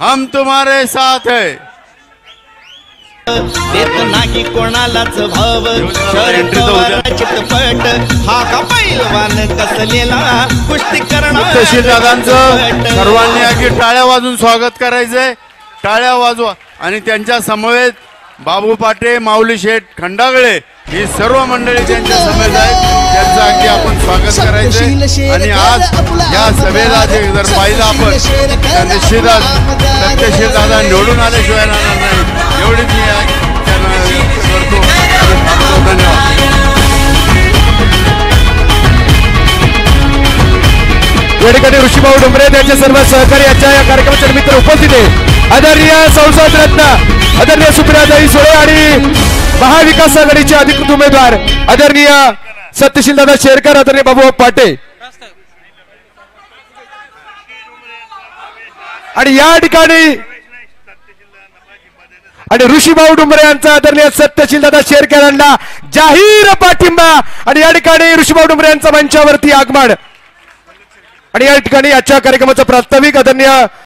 हम तुम्हारे साथ है। देत नाही कोणालाच भाव शरद चितपट हा का पैलवान कसलेला कुस्ती करणार तहसील दादांचं सर्वांनी अगदी टाळ्या वाजून स्वागत करायचंय। टाळ्या वाजवा आणि त्यांच्या समवेत बाबू पाटे, माऊली शेठ, खंडागळे ही सर्व मंडळी त्यांच्या समेत आहेत। त्यांचं अगदी आपण स्वागत करायचंय। आणि आज या सभेला जर पाहिलं आपण तर निश्चितच सत्यशील दादा निवडून आल्याशिवाय राहणार नाही एवढीच मी त्यांना करतो। धन्यवाद। या ठिकाणी ऋषीभाऊ डोंगरे त्यांचे सर्व सहकारी आजच्या या कार्यक्रमाचे निमित्त उपस्थित आहे। आदरणीय संसद रत्न आदरणीय सुप्रियाताई सुळे आणि महाविकास आघाडीचे अधिकृत उमेदवार आदरणीय सत्यशील दादा शेरकर, आदरणीय बाबू पाटे आणि या ठिकाणी आणि ऋषीभाऊ डोंगरे यांचा आदरणीय सत्यशील दादा शेरकर यांना जाहीर पाठिंबा आणि या ठिकाणी ऋषीभाऊ डोंगरे यांचा मंचावरती आगमन आणि या ठिकाणी आजच्या कार्यक्रमाचा प्रास्ताविक आदरणीय